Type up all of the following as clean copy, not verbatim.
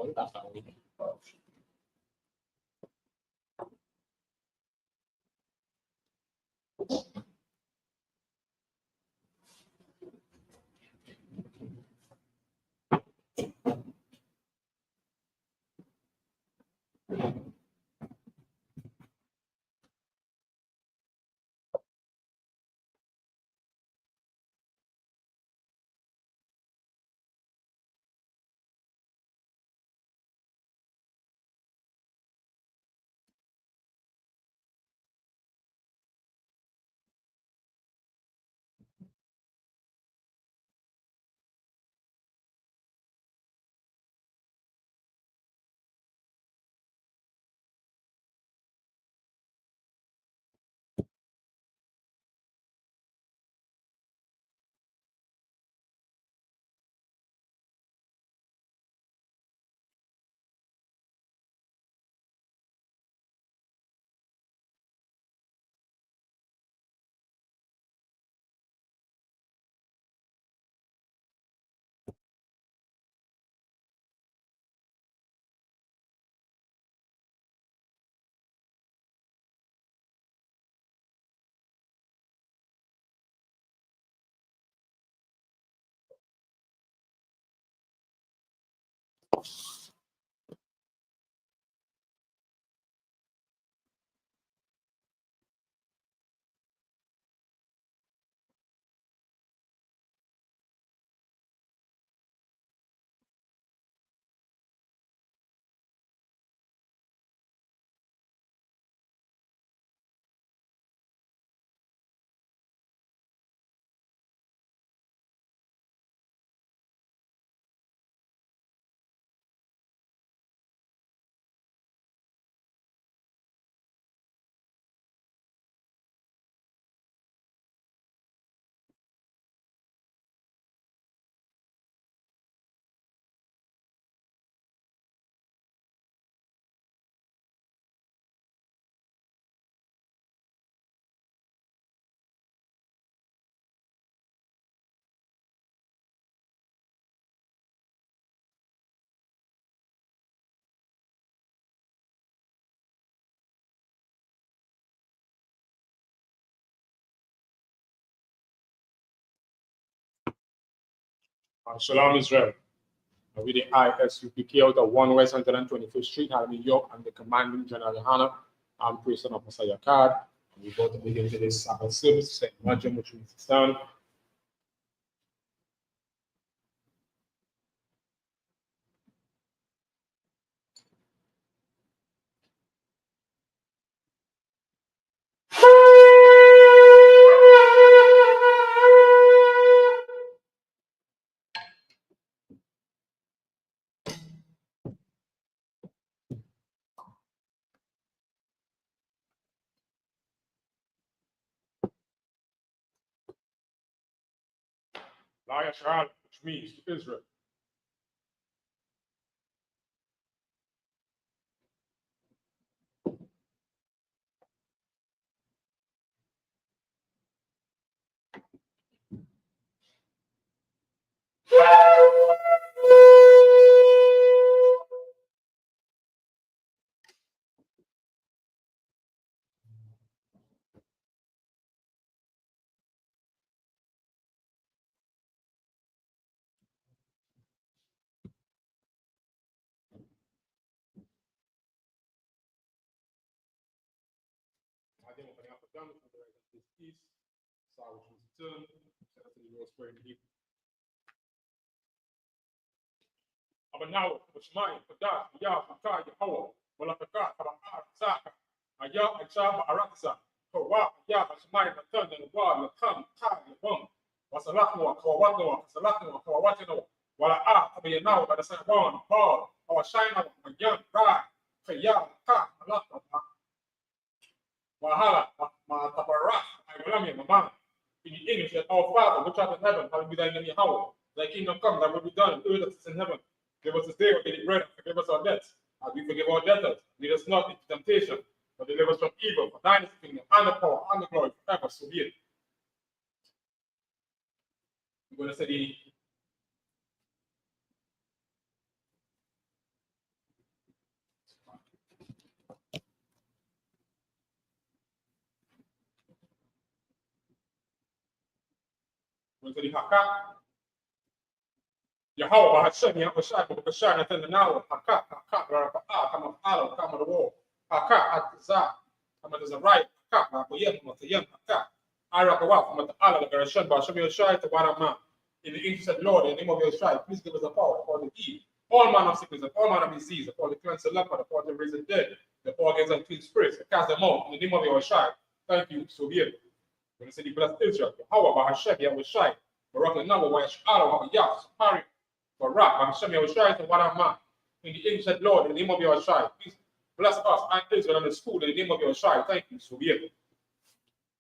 one that we Shalom Israel. With the ISUPK out of 1 West 125th Street, New York, and the Commanding General Yohana. I'm Priest of Messiah Card. We're about to begin today's Sabbath service, St. Martin, which means it's down. Shahal, which means to Israel. I think opening up the gun from the right of this east, south, which means turn, set up to the Lord's Prayer in Hebrew. Aber now, which mine, for that, Yah, Fakar, Yahweh, Malakaka, Kabakar, Zaka, Ayah, Ajab, Araksa, Kawa, Yah, Shmai, Matan, and Wa, Latam, Tai, Yabum, Wasalakno, Kawatno, Wasalakno, Kawatino, Wala Ah, Tabayano, by the San Juan, Paul, our Shina, Mayan, Rai, Kaya, Ka, Malaka, Wahala, Matabarak, Iolami, Mama. In the English, that our Father, which art in heaven, hallowed be thy name, Yahweh. Thy kingdom come, thy will be done, on earth as it is in heaven. Give us this day our daily bread, and forgive us our debts, as we forgive our debtors. Lead us not into temptation, but deliver us from evil. For thine is the kingdom, and the power, and the glory, forever. So be it. We're going to study to the Haka. Yahweh Hashem Yahushua Bukashar Nathan Nawa Haka Haka Rapa Kama Alo Kama the War Haka Atza Kama the right Haka Yem Matayem Haka Arakawa from the Allah the Garashan Basham Yoshai to Warama in the interest of Lord in the name of Yoshai, please give us the power for the heal all manner of sickness and all manner of disease, for the cleanse the leper, the for the risen dead, the for against unclean spirits, to cast them out in the name of Yoshai. Thank you, so be it. When the city bless Israel, Yahweh Hashem Yahushai, Barak Nawa Washara Yah Supari. Barak, Hashem Yahushai to Warama, in the ancient Lord, in the name of Yahushai. Please bless us and Israel and the school in the name of Yahushai. Thank you, so be it.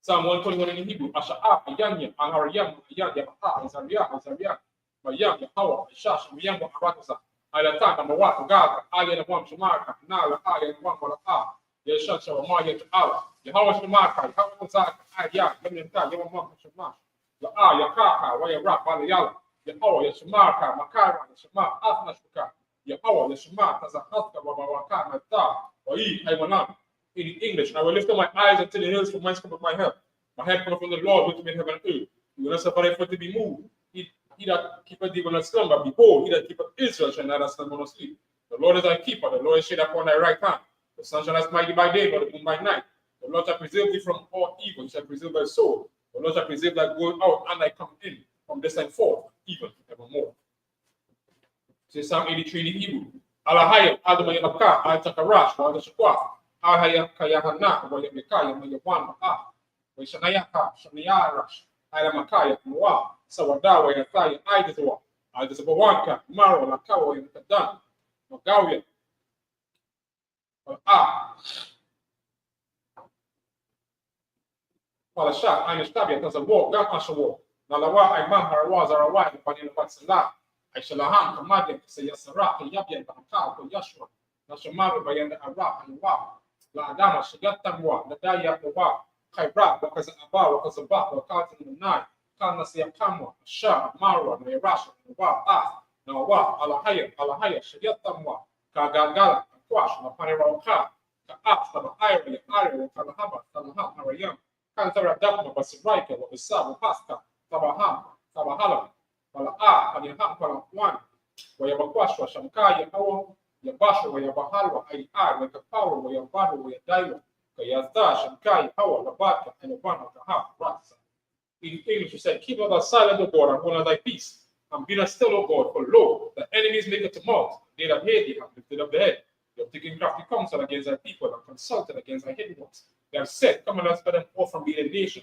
Psalm 121 in Hebrew, Asha'ah, Yanyam, Ahariyam, Yanyam, Azariah, Mayam, Yahweh, Shash, Yam, Aratasa, Alatan, Amawat, Gaga, Ayan, Wam, Shamarka, Nala, Ayan, Wam, Wala, Yashan, Shamaya, to Allah, Yahweh, Shamarka, Yahweh, Zaka, Ayan, Yamanta, Yamam, Shamash, Yakaka, Wayarap, Balayala. Yahweh Yashmarka, Makara, Yashma, Asnashka, Yahweh Yashma, Tazahaska, Wabawaka, Mata, Wai, Iwanam. In English, I will lift up my eyes until the hills from whence cometh my help. My help cometh from the Lord, which made heaven and earth. He will not suffer it for to be moved. He that keepeth thee will not slumber. Behold, he that keepeth Israel shall neither slumber nor sleep. The Lord is thy keeper, the Lord is shade upon thy right hand. The sun shall not smite thee by day, nor the moon by night. The Lord shall preserve thee from all evil, he shall preserve thy soul. The Lord shall preserve thy going out and thy coming in, from this time forth, even evermore. So Psalm 83 in Hebrew. Alahaya, Adamaya Abka, Al Takarash, Wal Shakwa, Alhaya Kayahana, Wayamikaya, Mayawan, Wayshanayaka, Shanayarash, Alamakaya, Moa, Sawada, Wayataya, Idazwa, Idazabawanka, Maro, Lakawa, Yakadan, Magawia, Palasha, Einastabia, does a walk, Gamasha walk. Nalawa ay maharawa zarawa panin patsala ay shalahan kamagin sa yasara yabian bakal ko yashwa na shamaru bayan arab anwa la adama shigatamwa nadaya wa khaybra wa kazaba wa kazaba wa katin nai kana siyakamwa sha marwa na rash wa na wa alahaya shigatamwa kagagala kwash na panira ka ka na ayri wa kalahaba kalahab marayam kan tara dakma basraika wa bisabu pasta Sabahala, Pala Paniha, Pala One, where Yabakwashwa, Shamka, Yahawa, Yabasha, where Yabahalwa, I, like a power, where Yabadu, where Yadaiwa, Kayazda, Shamka, Yahawa, Labaka, and Obama, Kaha, Ratsa. In English, you said, keep thou silent, O God, and hold thy peace, and be not still, O God, for lo, the enemies make a tumult, they that hate thee have lifted up the head. They have taken crafty counsel against thy people, and consulted against thy hidden ones. They have said, come and let's spare them all from being a nation.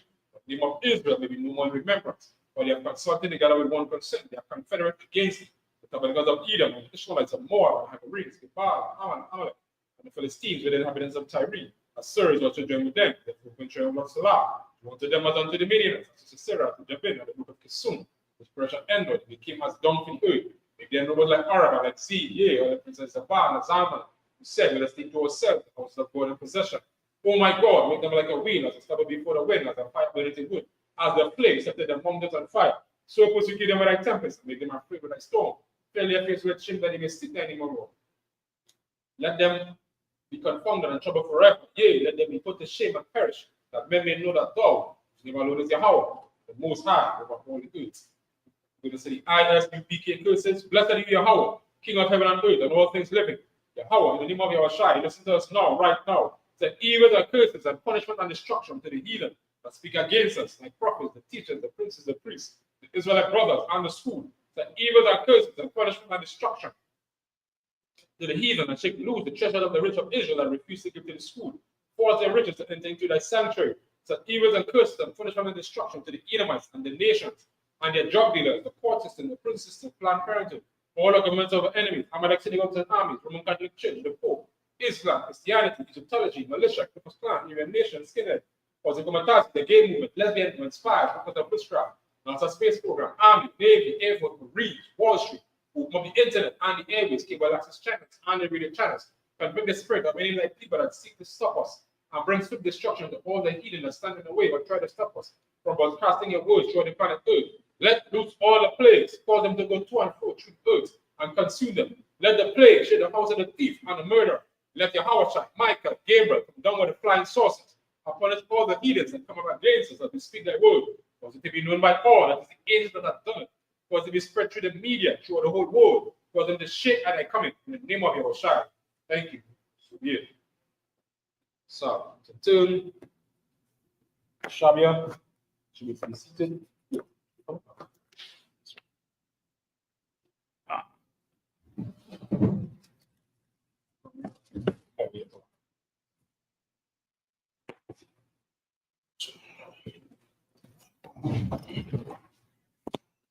The name of Israel may be no more in remembrance, for they have consulted together with one consent. They are confederate against it. The tabernacles of Edom and the Ishmaelites of Moab and Hagarenes, Gebal, Ammon, Amalek, and the Philistines with the inhabitants of Tyre. Assyrians also joined with them. The children of Salah, wanted them as unto the Midianites, as to Sisera, to Jabin, and the book of Kisum, which Persia ended, became as dung for the earth. They then rose like Arab, like sea, yea, or the princess of Bar and Zalman, who said, let us take to ourselves the house of God in possession. Oh my God, make them like a wheel, as a stubble before the wind, as a fire burning wood, as the flame set them among them on fire. So persecute them with thy tempest, and make them afraid with thy storm. Fill their face with shame that they may sit there anymore. Let them be confounded and troubled forever. Yea, let them be put to shame and perish, that men may know that thou, never alone is Yahweh, the Most High over all the earth. We're going to say the ISUPK curses, blessed be Yahweh, King of heaven and earth, and all things living. Yahweh, in the name of Yahushua, listen to us now, right now. The evil and curses and punishment and destruction to the heathen that speak against us, like prophets, the teachers, the princes, the priests, the Israelite brothers, and the school. The evil and curses and punishment and destruction to the heathen and shake loose the treasure of the rich of Israel and refuse to give to the school. Force their riches to enter into thy sanctuary. The evil and curses and punishment and destruction to the Edomites and the nations and their drug dealers, the court system, the prison system, Planned Parenthood, all the governments of enemies, Amalek synagogues and armies, Roman Catholic Church, the Pope, Islam, Christianity, Egyptology, militia, People's Clan, Aryan Nation, Skinhead, Ozygomatasi, the gay movement, lesbian movement, spies, witchcraft, NASA space program, Army, Navy, Air Force, Marines, Wall Street, who the internet and the airways, cable access channels, and the radio channels, can bring the spirit of any like people that seek to stop us and bring swift destruction to all the heathen that stand in the way but try to stop us from broadcasting your words through the planet Earth. Let loose all the plagues, cause them to go to and fro through the earth and consume them. Let the plague shake the house of the thief and the murderer. Let Yahweh, Michael, Gabriel come down with the flying saucers upon us all the heathens and come up against us as we speak thy word. Cause it to be known by all that is the angels that have done it. Cause it to be spread through the media, through the whole world. Cause them the shit and I coming in the name of Yahushua. Thank you. So be it. So turn Shabia should be felicitated.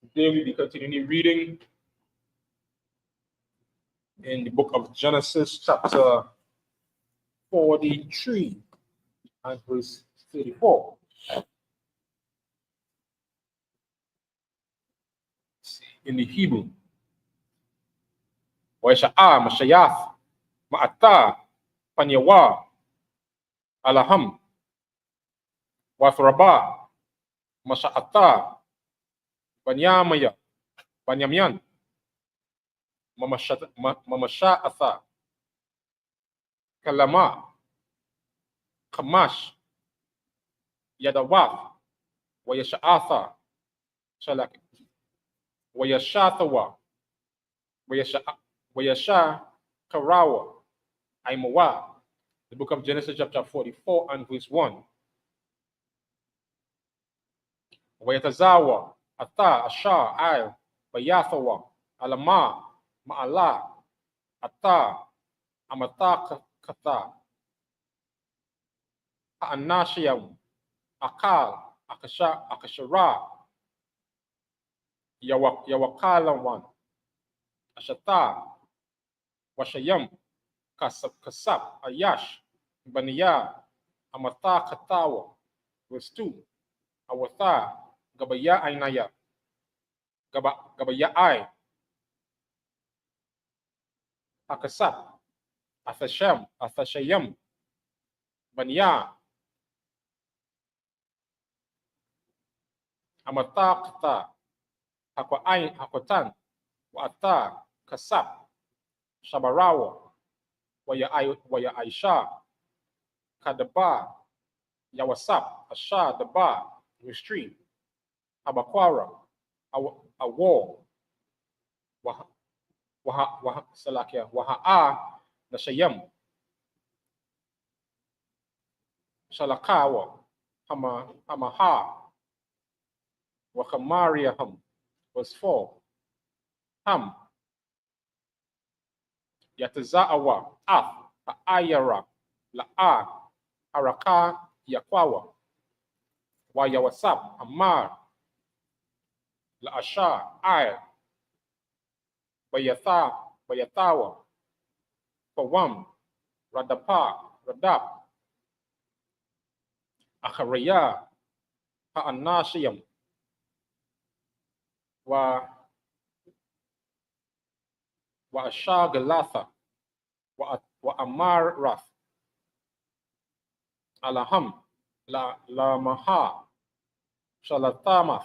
Today we'll be continuing reading in the book of Genesis, chapter 43 and verse 34. In the Hebrew, Waisha'a Mashayath Ma'ata Panyawa Alaham Wathraba Masha'ata Banyamaya Banyamyan Mamasha'atha Kalama Kamash Yadawath Wayasha'atha Shalak Wayashathawa Wayasha Karawa Aimawa. The book of Genesis, chapter 44 and verse 1. Wayatazawa Ata Asha Al Bayathawa Alama Ma'ala Ata Amata Kata Anashiyam Akal Akashara Yawakalawan Ashata Washayam Kasap Ayash Baniya Amata Katawa. Verse 2. Awatha Gabaya Ainaya Gabaya Ai Akasap Athashayam Baniya Amata Kata Hakwatan Wata Kasap Shabarawa Waya Aisha Kadaba Yawasap Asha Daba Stream Abakwara Awo Salakia Waha'a Nashayam Shalakawa Hamaha Wakamariaham. Verse 4. Ham Yataza'awa Ath Ayara La'a Araka Yakwawa Wayawasap Amar La'asha Ay Bayatawa Pawam Radap Acharaya Ha'anashiyam Wa Asha Galatha Wa Amar Rath Alaham La Maha Shalatamath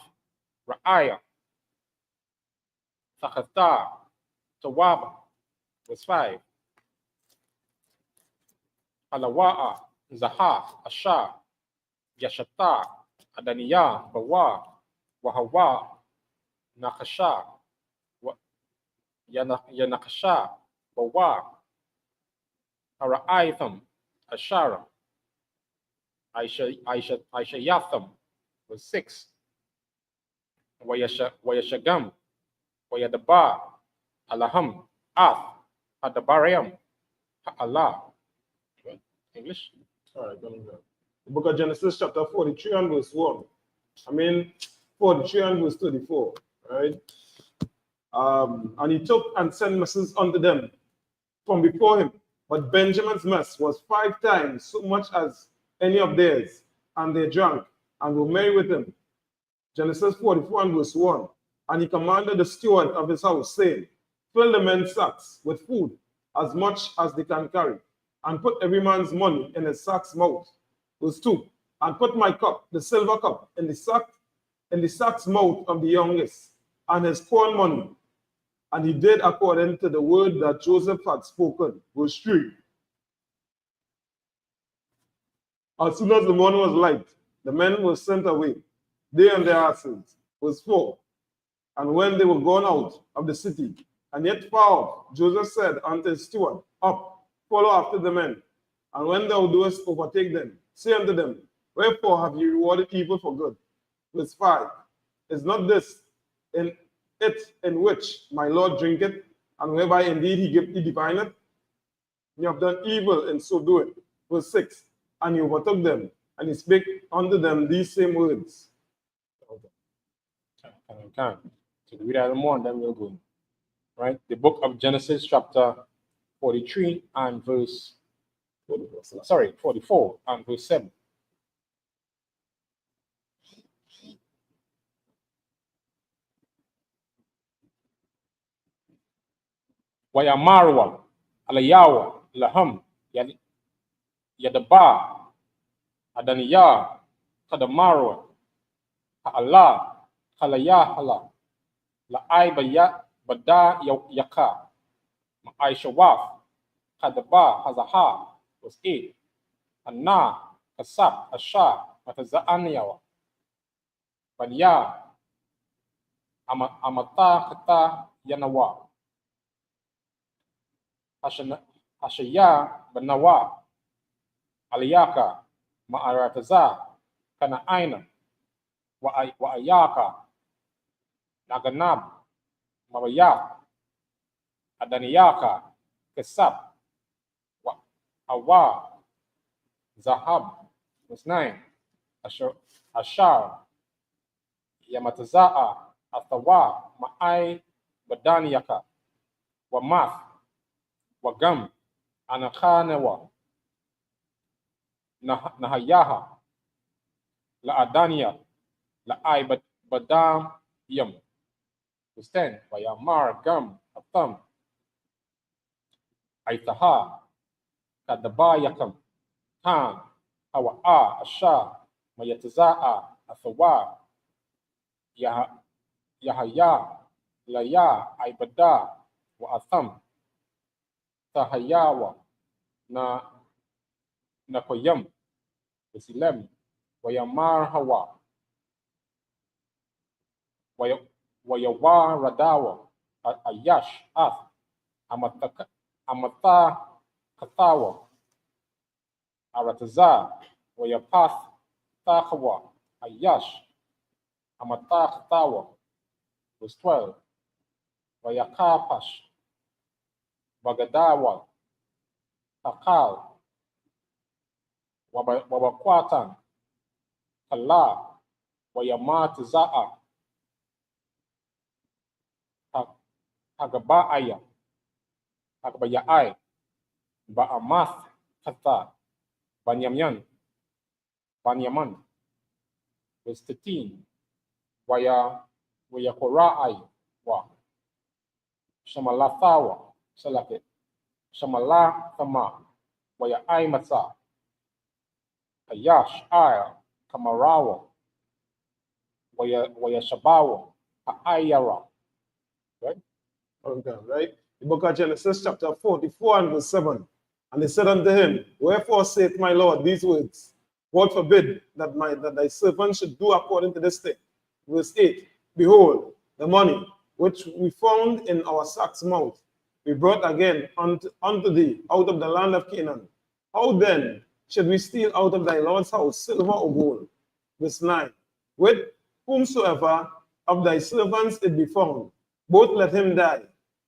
Ra'aya Thakata Tawaba. Verse 5. Alawa'a Zaha Asha Yashata Adaniya Bawa Wahawa Nakasha Yanakasha Bawa Ara'aitham Ashara Aishayatham. Verse 6. Wayashagam Wayadaba Alaham Ath Adabariam Allah. English? All right, the book of Genesis, chapter 43 and verse 1. 43 and verse 34. Right? And he took and sent messengers unto them from before him. But Benjamin's mess was 5 times so much as any of theirs, and they drank and were merry with him. Genesis 44 and verse 1. And he commanded the steward of his house, saying, fill the men's sacks with food, as much as they can carry, and put every man's money in his sack's mouth. Verse 2. And put my cup, the silver cup, in the sack's mouth of the youngest, and his corn money. And he did according to the word that Joseph had spoken. Verse 3. As soon as the morning was light, the men were sent away. they and their asses. Verse 4. And when they were gone out of the city, and yet far off, Joseph said unto his steward, Up, follow after the men. And when thou doest overtake them, say unto them, Wherefore have ye rewarded evil for good? Verse 5. Is not this in it in which my Lord drinketh, and whereby indeed he divineth? You have done evil in so doing. Verse 6. And he overtook them, and he spake unto them these same words. Okay. So we read that more and then we'll go. Right? The book of Genesis, chapter 43 and verse 44 and verse 7. Wayamarwa, Alayawa, Laham, Yadaba, Adaniya, Kadamarwa, Ha'ala, Halayahala, La'ai Bada Yaka, Ma'ai Shawaf, Kadaba, Hazaha, was 8. Anna, Kasap, Asha, Mataza'aniyawa, Banya, Amata, Kata, Yanawa, Hashaya, Banawa, Aliyaka, Ma'arataza, Kana'aina, Wa'ayaka, Naganab, Mawaya, Adaniyaka, Kesab, Awa, Zahab, verse 9, Ashar, Yamataza'a, Athawa, Ma'ai, Badaniyaka, Wamath, Wagam, Anakhanewa, Nahayaha, La'adania, La'ai Badam Yam. Verse 10, Wayamar Gam Atam, Aitaha, Kadabayakam, Tan, Hawa'a, Asha, Mayataza'a, Athawa, Yahaya, Laya, Aibada, Wa Atham, Tahayawa, Nakoyam, verse 11, Wayamar Hawa, Wayawa Radawa, Ayash, Ath, Amata Katawa, Arataza, Wayapath, Takawa, Ayash, Amata Katawa, verse 12, Wayakapash, Bagadawa, Takal, Wabakwatan, Kala, Wayamat Za'a, Hagaba'aya, Hagabaya'ai, Ba'amath Kata, Banyaman, verse 13, Wayakora'ai, Wa, Shamalathawa, Salake, Shamalatama, Waya'ai Masa, Ayash, Aya, Kamarawa, Wayashabawa, Ha'ayara. Right? Okay, right? The book of Genesis, chapter 44 and verse 7. And they said unto him, Wherefore saith my Lord these words? God forbid that thy servant should do according to this thing. Verse 8. Behold, the money which we found in our sack's mouth, we brought again unto thee out of the land of Canaan. How then should we steal out of thy Lord's house silver or gold? Verse 9. With whomsoever of thy servants it be found, both let him die,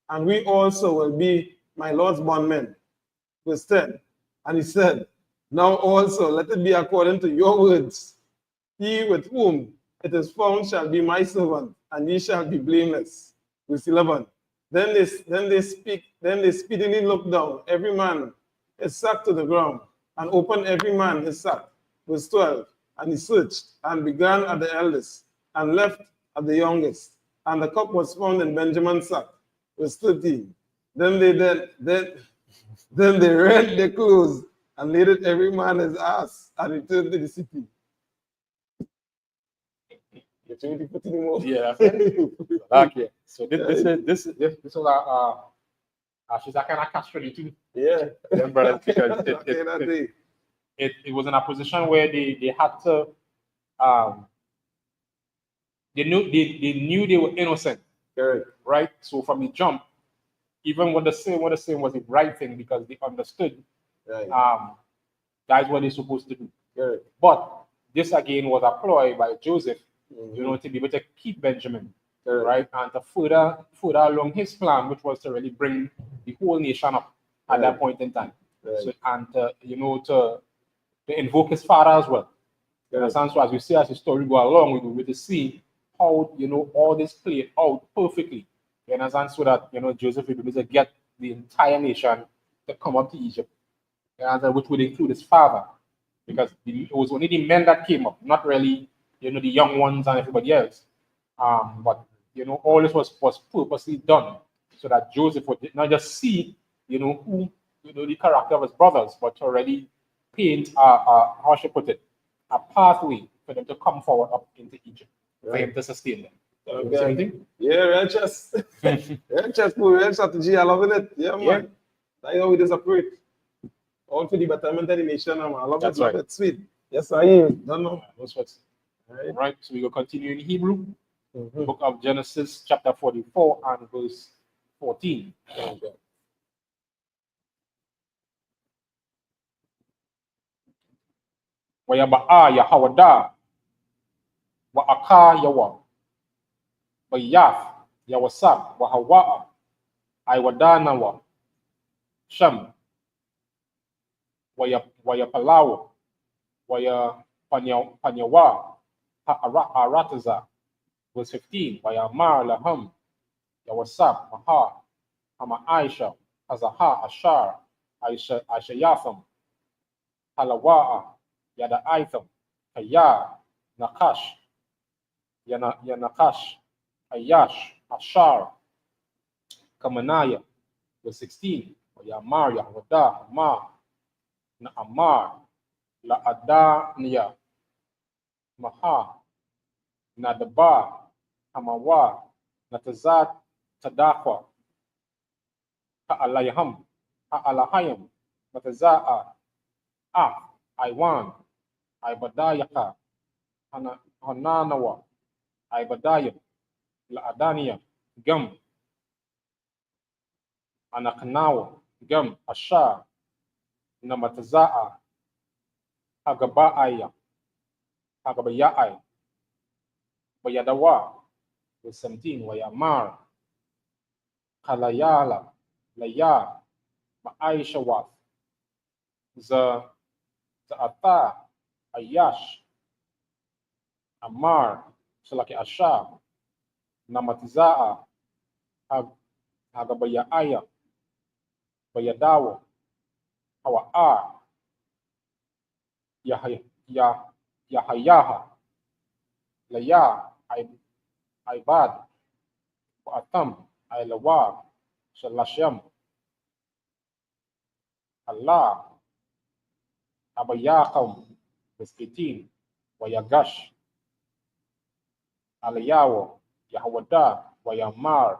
and we also will be my Lord's bondmen. Verse 10. And he said, Now also let it be according to your words. He with whom it is found shall be my servant, and ye shall be blameless. Verse 11. Then they speedily looked down, every man his sack to the ground, and opened every man his sack. Verse 12. And he searched, and began at the eldest, and left at the youngest. And the cup was found in Benjamin's sack. Verse 13. Then they rent their clothes and laid it every man his ass and returned to the city. Get ready to put anymore? Yeah, okay. So this was she's a kind of catch-22. Yeah. Them brothers, because it was in a position where they had to they knew they were innocent, Correct. right? So from the jump, even what the saying was the right thing because they understood Right. that's what they're supposed to do. Correct. But this again was a ploy by Joseph, Mhm. to be able to keep Benjamin, Correct. right, and to further along his plan, which was to really bring the whole nation up at that Right. point in time. Right. So and to invoke his father as well. In a Correct. sense, so as we see as the story go along, we will see how all this played out perfectly. In a sense, so that Joseph will be able to get the entire nation to come up to Egypt, and which would include his father, because it was only the men that came up, not really the young ones and everybody else. But all this was purposely done so that Joseph would not just see who the character of his brothers, but to already paint how should I put it, a pathway for them to come forward up into Egypt, for him to sustain them. Okay. Same thing? Yeah, real chess. Real chess, real strategy. I loving it. Yeah, man. Yeah. That's how we just operate. All for the betterment of the nation, man. I love That's it, love right. it. Sweet. Yes, I am. Don't know. That's what's Right. right. So we will continue in Hebrew, the Mhm. book of Genesis, chapter 44 and verse 14. Okay. Wayaba'a Yahawada, Wa'aka Yawa, Wayaf, Yawasab, Wahawa'a, Iwadanawa, Shem, Wayapalawa, Panyawa, Arataza, verse 15, Wayamar Laham, Yawasab, Maha, Hama Aisha, Hazaha, Ashar, Aishayatham, Halawa'a, Yada Aitham, Kaya, Nakash, Yanakash, Ayash, Ashar, Kamanaya, verse 16, Yamar, Yahwada, Ma, Naamar, La Adania, Maha, Nadaba, Hamawa, Natazat, Tadakwa, Ha'alayham, Ha'alahayam, Nataza'a, Iwan, Ibadayaka, Hananawa, Ibadayam, La Adania, Gam, Anakanawa, Gam, Ashar, Namataza'a, Hagaba'aya, Hagabaya'ai, Bayadawa, verse 17, Wayamar, Kalayala, Laya, Ma'aishawath, Za'ata, Ayash, Amar, Salaki Asha, Namatiza'a, Hagabaya'aya, Bayadawa, Hawa'a, Yahayaha, Laya, Ibad, Wa'atam, Ailawa, Shalasham, Allah, Abayakam, verse 18, Wayagash, Alayawo, Yahwada, Wayamar,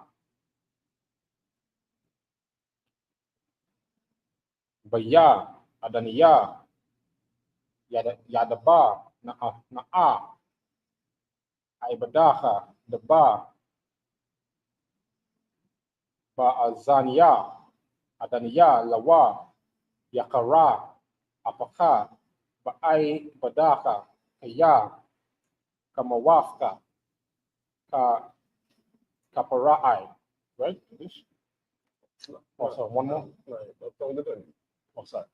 Baya, Adaniya, Yadaba, Na'a, Ibadaha, Daba, Ba'azaniya, Adaniya, Lawa, Yakara, Apaka, Ba'ai Badaha, Kaya, Kamawafka, Kapara'ai. Right? English? Oh, sorry, one more. Right. Oh, sorry.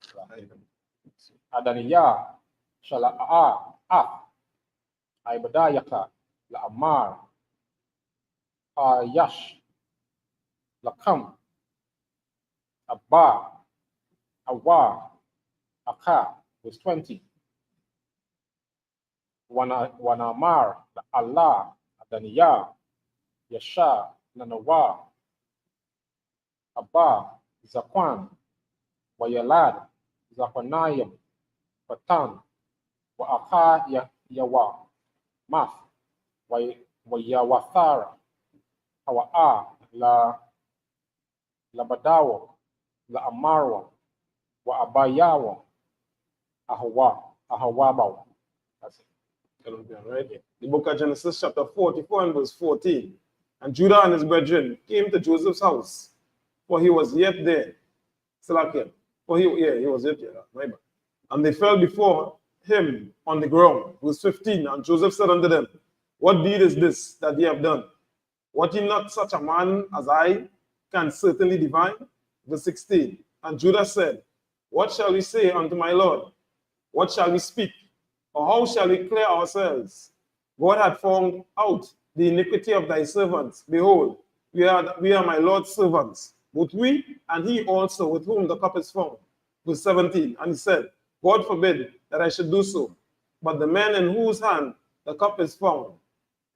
Adaniya, Shala'a, Ibadayaka, La'amar, Ayash, Lakam, Abba, Awa, Aka, verse 20. Wanamar, Allah, Adaniya, Yasha, Nanawa, Abba, Zakwan, Wayalad, Zapanayam, Patan, Wa'aka Yawa, Math, Wayawathara, Hawa'a, Labadawa, La Amarwa, Wa Abayawa, Ahawabawa. That's it. Right? The book of Genesis, chapter 44 and verse 14. And Judah and his brethren came to Joseph's house, for he was yet there. Salakia. For he was yet there. My bad. And they fell before him on the ground. Verse 15. And Joseph said unto them, what deed is this that ye have done? What ye not such a man as I can certainly divine? Verse 16. And Judah said, what shall we say unto my Lord? What shall we speak? Or how shall we clear ourselves? God had found out the iniquity of thy servants. Behold, we are my Lord's servants, both we and he also with whom the cup is found. Verse 17. And he said, God forbid that I should do so, but the man in whose hand the cup is found,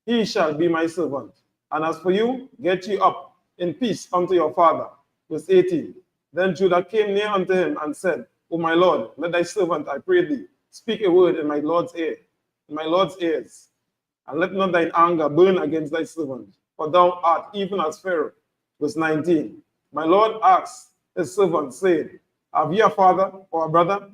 he shall be my servant. And as for you, get ye up in peace unto your father. Verse 18. Then Judah came near unto him and said, O my Lord, let thy servant, I pray thee, speak a word in my Lord's ear, in my Lord's ears, and let not thine anger burn against thy servant, for thou art even as Pharaoh. Verse 19. My Lord asked his servant, saying, have ye a father or a brother?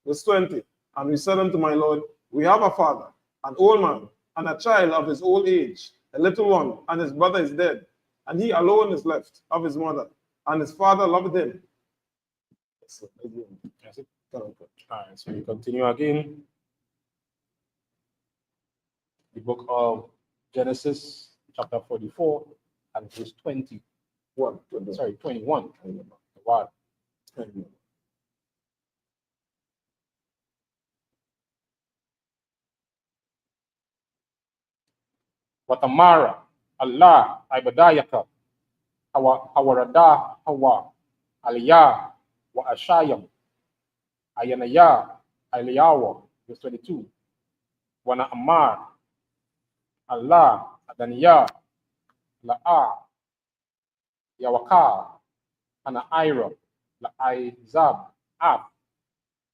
Verse 20. And we said unto my Lord, we have a father, an old man, and a child of his old age, a little one, and his brother is dead, and he alone is left of his mother, and his father loved him. That's it. All right, so we continue again. The book of Genesis, chapter 44, and verse 21. Sorry, 21. Wow. Watamara, Allah, Ibadayaka, Hawarada, Hawa, Aliyah, wa Ashayam, Ayanaya, Aliyawa, verse 22. Wana Amar, Allah, Adaniya, La'a, Yawaka, Ana Ira, La'izab, Ab,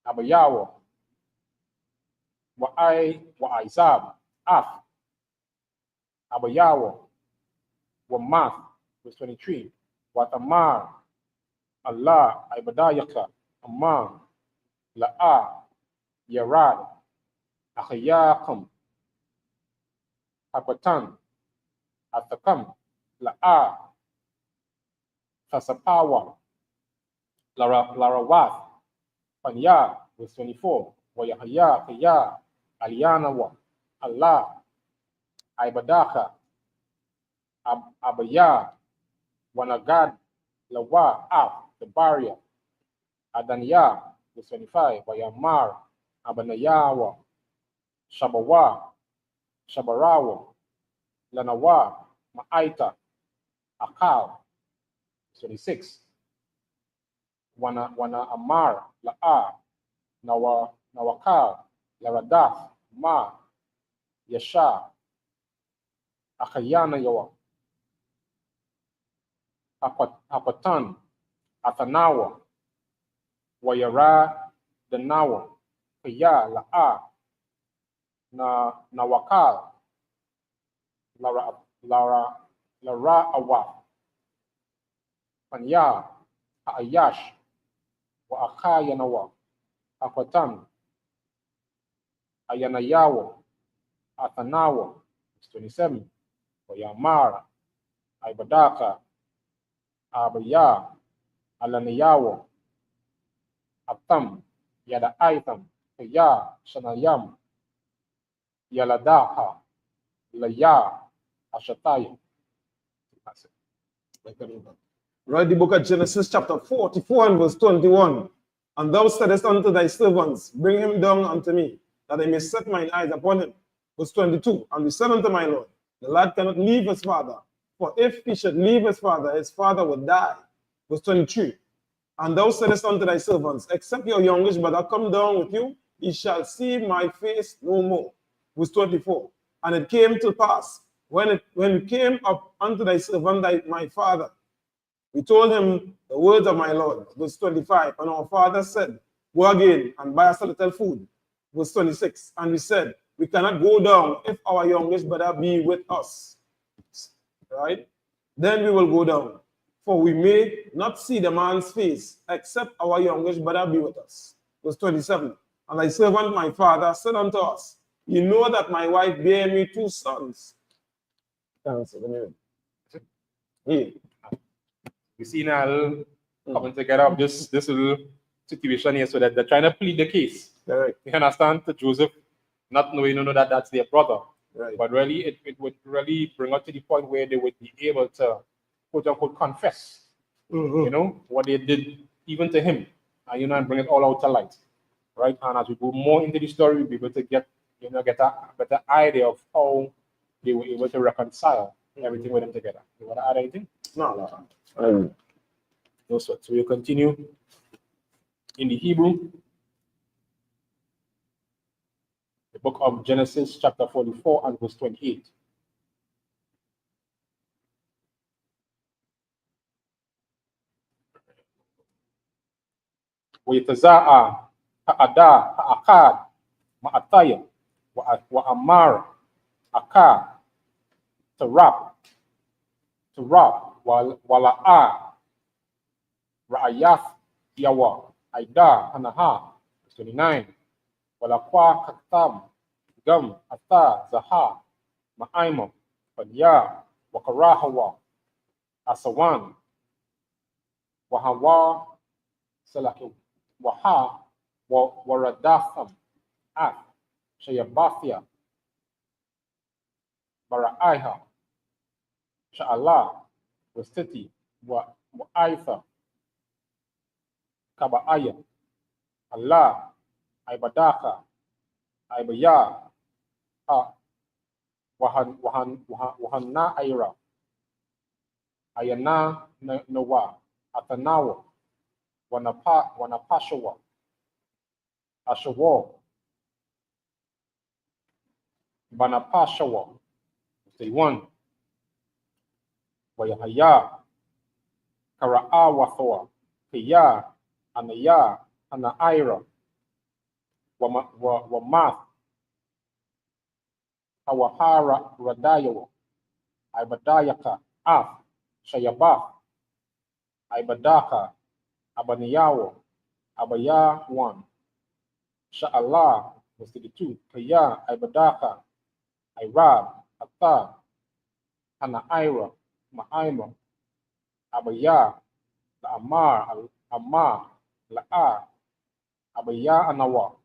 Abayawa, wa Izab, Af, Abayawa, wa Math, verse 23. Watamar, Allah, Ibadayaka, Amar, La'a, Yarad, Akhayakam, Apatan, Atakam, La'a, Fasapawa, Larawath, Panya, verse 24. Wayahaya, Kaya, Alianawa, Allah, Ibadaka, Abaya, Wanagad, Lawa, Af, the barrier, Adaniya, verse 25. Wayamar, Abanayawa, Shabawa, Shabarawa, Lanawa, Ma'aita, Akal, 26. Wana Amar, La'a, Nawakal, Laradath, Ma, Yasha, Akayana Yawa, Apatan, Athanawa, Wayara, Danawa, Kaya, La'a, Nawakal, Lara Awa, Panya, Ayash, wa Akayanawa, Akwatan, Ayanayawa, Athanawa, 27. Wayamara, Ibadaka, Abaya, Alanayawa, Atam, Yada Aitam, Kaya, Shanayam, Yaladaha, Laya, Ashataya. Read the book of Genesis, chapter 44 and verse 21. And thou saidest unto thy servants, bring him down unto me, that I may set mine eyes upon him. Verse 22. And we said unto my Lord, the lad cannot leave his father, for if he should leave his father would die. Verse 23. And thou saidest unto thy servants, except your youngest brother come down with you, he shall see my face no more. Verse 24. And it came to pass, when we came up unto thy servant, my father, we told him the words of my Lord. Verse 25. And our father said, go again and buy us a little food. Verse 26. And we said, we cannot go down if our youngest brother be with us. Right? Then we will go down, for we may not see the man's face, except our youngest brother be with us. Verse 27. And thy servant, my father, said unto us, You know that my wife bare me 2 sons. Yeah. We see now coming together of this little situation here, so that they're trying to plead the case. Right. You understand? To Joseph, not knowing that that's their brother. Right. But really, it would really bring us to the point where they would be able to, quote unquote, confess, what they did even to him, and, and bring it all out to light. Right? And as we go more into the story, we'll be able to get a better idea of how they were able to reconcile everything with them together. You want to add anything? No. No, sir. So we continue in the Hebrew, the book of Genesis, chapter 44 and verse 28. ويتزاعى هأدا هأكاد مأتايا وأمار أكا تراب ولا رأياث يوا أيدا هنها 29 ولا قوا كتام gam أتا زها مأيمم فنيا وكراهوا أسوان وهوا سلاكي وها ورداثم شيباثيا برائها شاء وستتي وآيثا كبايا الله عبداك عبيا وهنا أيرا أينا نوا أتناو wanapashawa ashawo banapashawa 31 wayahaya karaa wathoa kiya anaya anaira wamath hawahara radayawa ibadayaka af shayabath ibadaka Abaniyawo, Abaya 1, Sha'Allah was 32, Kaya, Ibadaka, Irab, Atta, Hanaira, Ma'aima, Abaya, La Amar, La'a, Abaya Anawa,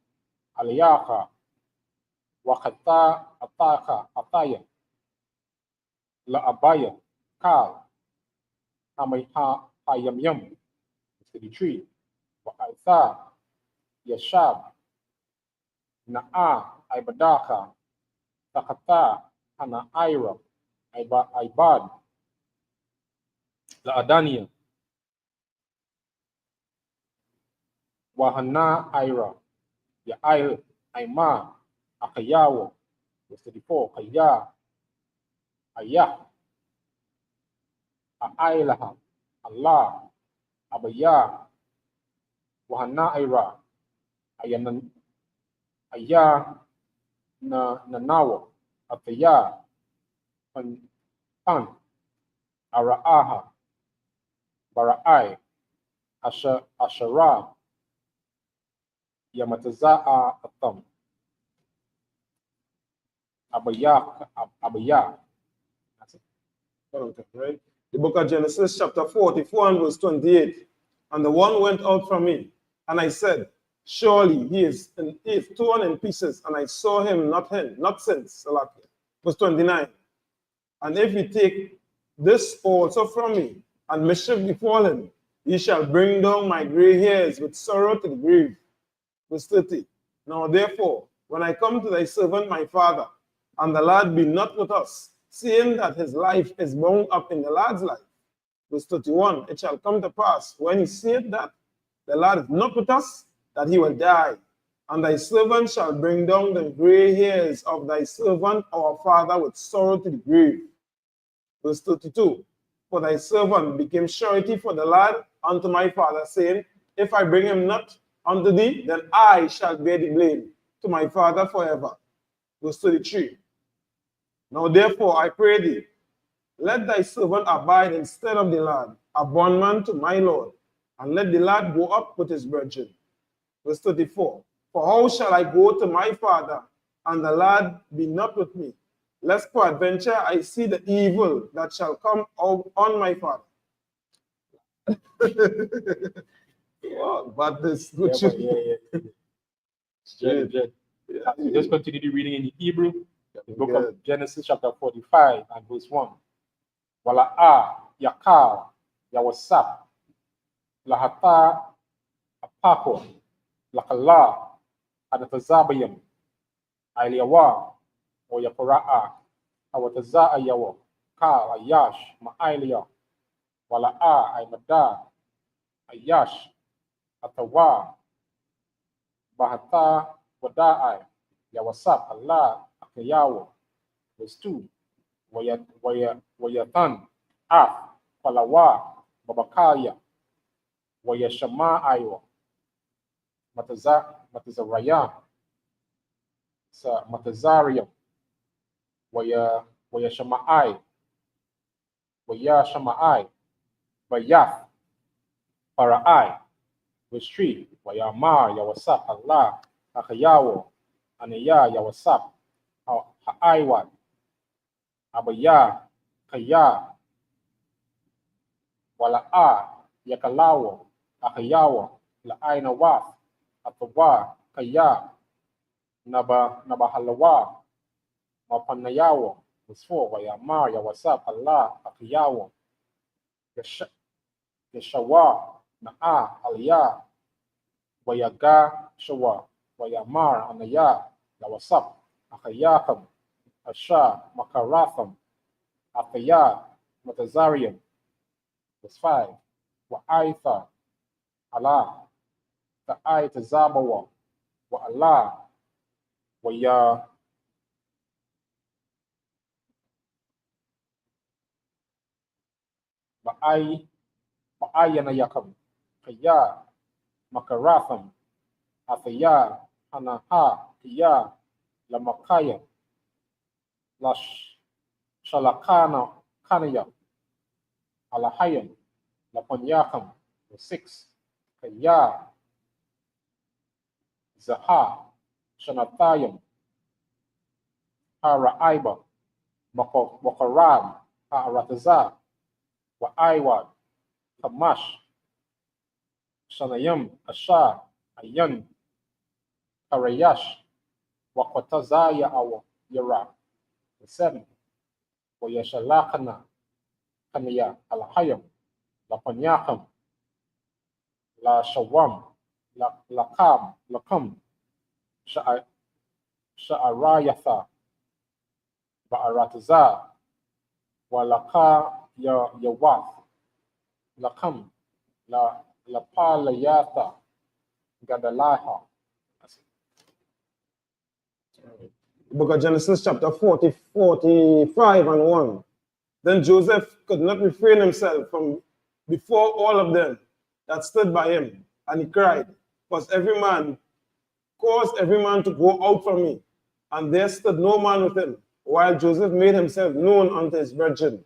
Aliyaka, Wakata, Ataka, Ataya, La Abaya, Kal, Amaiha, Hayamyam. 33 وأيثا يشاب نعا عبداك تخطى أنا أيرا عباد لأدانيا وهنا أيرا يا أيما أخياو 34 خيا أيا أيلها الله Abaya wahana ira ayan aya na nawa ataya pan araaha baraai ashara yamatazaa atam abaya. Right? The book of Genesis, chapter 44 and verse 28. And the one went out from me, and I said, surely he is torn in pieces, and I saw him not since. Verse 29. And if he take this also from me, and mischief befall him, he shall bring down my gray hairs with sorrow to the grave. Verse 30. Now therefore, when I come to thy servant my father, and the lad be not with us, seeing that his life is bound up in the lad's life. Verse 31, it shall come to pass, when he seeth that the lad is not with us, that he will die. And thy servant shall bring down the gray hairs of thy servant our father with sorrow to the grave. Verse 32, for thy servant became surety for the lad unto my father, saying, if I bring him not unto thee, then I shall bear the blame to my father forever. Verse 33, now therefore I pray thee, let thy servant abide instead of the lad, a bondman to my Lord, and let the lad go up with his brethren. Verse 34, for how shall I go to my father, and the lad be not with me, lest peradventure I see the evil that shall come out on my father. Oh, but this good Yeah, Good. So just continue the reading in Hebrew, the book of Genesis chapter 45 and verse 1. Wala'a yakar yawasap lahata apako lakala adatazabayam ailewa o yaparaa awataza ayawa ka ayash ma'ailia wala'a aimada ayash atawa bahata wada'ai yawasap Allah akayawo. Verse 2. Wayatan palawa babakaya wayashama aywa matazaraya sa matazariya wayashamaai bayath paraai. Verse 3. Wayamar yawasap Allah akayawo anaya yawasap haaiwan abaya kaya wala'a yakalawo akayawo la'aina wath atawa kaya nabahalawa mapanayawo. Verse 4. Wayamar yawasap Allah akayawo yashawa na'a aliyah wayaga shawa wayamar anaya yawasap akayakam asha makaratham akaya matazarium. Verse 5. Wa'aitha Allah ta'aita zabawa wa Allah waya ba'ayana yakam kaya makaratham ataya hanaha kaya lamakaya lash shalakana kanaya alahayam lapanyakam. Verse 6. Kaya zaha shanatayam haraiba makaram haarataza wa aiwad kamash shanayam asha ayan karayash wakatazaya awa yara. Verse 7. Wayashalakana kanaya alahayam lapanyakam la shawam lakam sha'arayatha ba'arataza walaka yawath lakam la palayatha gadalaha. Book of Genesis chapter 45 and 1. Then Joseph could not refrain himself from before all of them that stood by him, and he cried, caused every man to go out from me. And there stood no man with him, while Joseph made himself known unto his brethren.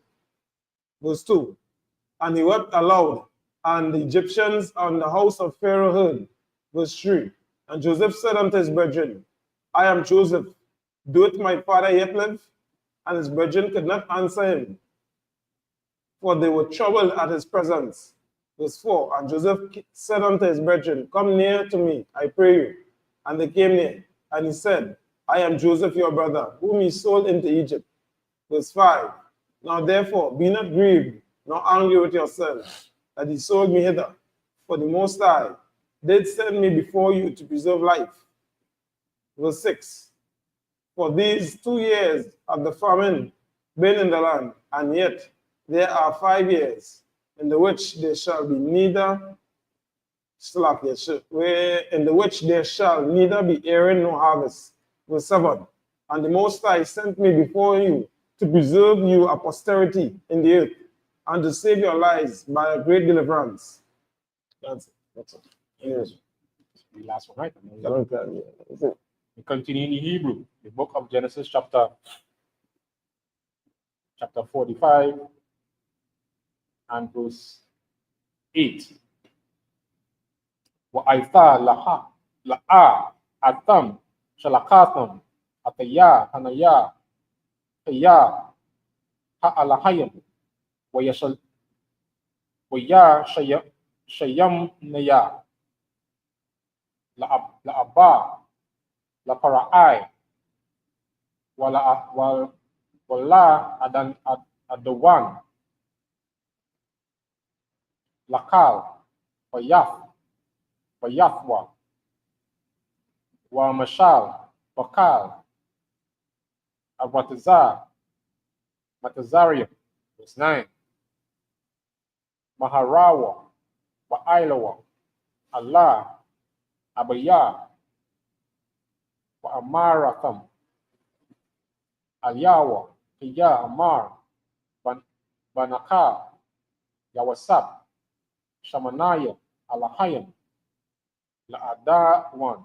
Verse 2. And he wept aloud, and the Egyptians and the house of Pharaoh heard. Verse 3. And Joseph said unto his brethren, I am Joseph, doeth my father yet live? And his brethren could not answer him, for they were troubled at his presence. Verse 4. And Joseph said unto his brethren, come near to me, I pray you. And they came near, and he said, I am Joseph your brother, whom ye sold into Egypt. Verse 5. Now therefore be not grieved, nor angry with yourselves, that ye sold me hither. For the Most High did send me before you to preserve life. Verse 6. For these 2 years of the famine been in the land, and yet there are 5 years in the which there shall be neither there shall neither be airing nor harvest. Verse 7. And the Most High sent me before you to preserve you a posterity in the earth, and to save your lives by a great deliverance. That's it. Yes. The last one, right? That's it. We continue in Hebrew, the book of Genesis chapter 45 and verse 8. Wa'aitha la'a atam shalakatam Ataya, Hanaya, Kaya, Ha'alahayam, Wayashal, Waya, Shayam, Naya, La Abba, La Para'ai, Wala Adawan, Lakal, Wayathwa, Wa Mashal, Wakal, Awatazar, Matazarium, verse 9, Maharawa, Wa'ailawa, Allah, Abaya, Wa Amaratham, Alyawa, Kiya, Amar, Banaka, Yawasap, Shamanaya, Alahayam, La'adawan,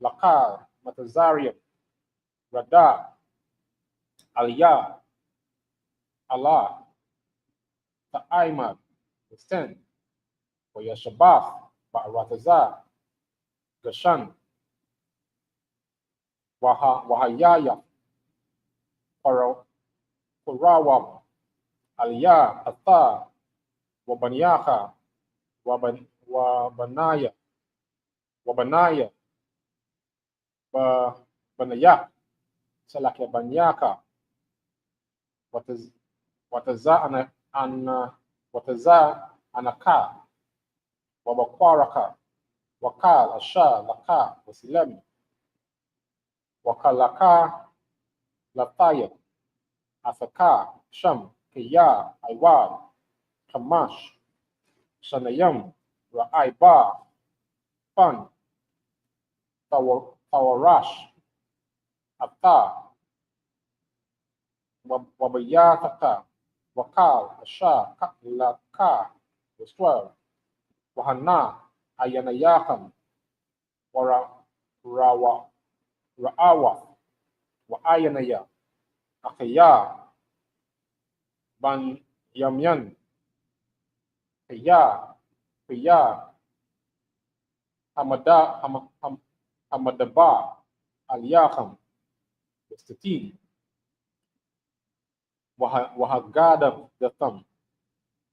Lakal, Matazarium, Rada, Aliyah, Allah, Ta'aimad, verse 10, Wayashabaf, Ba'ratazar, Gashan, Wahayaya, Kurawab, Aliyah, Atha, Wabanyaka, Wabanaya, Banaya, Salakya Banyaka, Wataza Anaka, Wabakwaraka, Wakal, Asha, Laka, Wasilem, Wakalaka, Lataya, Athaka, Sham, Kaya, Iwad, Kamash, Shanayam, Ra'aiba, Fun, Tawarash, Ata, Wabayataka, Wakal, Asha, Laka, verse 12, Wahana, Ayanayakam, Ra'awa, Wa'ayanaya, Akaya, Ban Yamyan, Kaya, Hamadaba, Aliyaham, verse 13, Wahagada, Datham,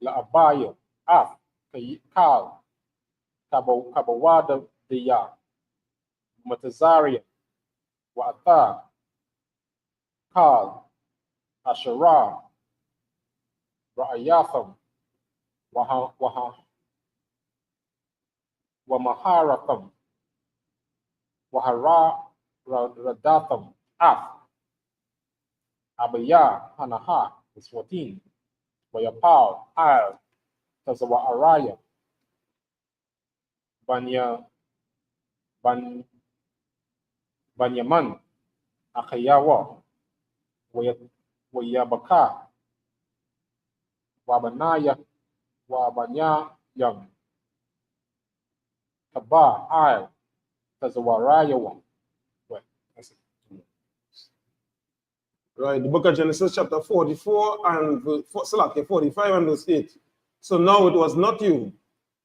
La'abaya, Af, Kal, Kabawada, Diya, Matazaria, Wa'ata, Kal, Asherah, Ra'ayatham, Wamaharatham, Radatham, Af, Abaya, Hanaha, verse 14, Wayapal, Al, Tazawa Araya, Banyaman, Akayawa, Wayabaka, Wabanaya, Wabanyayam, Taba, Al, Tazawarayawa. Well, that's it. Right, the book of Genesis chapter 44 and 45 and verse 8. So now it was not you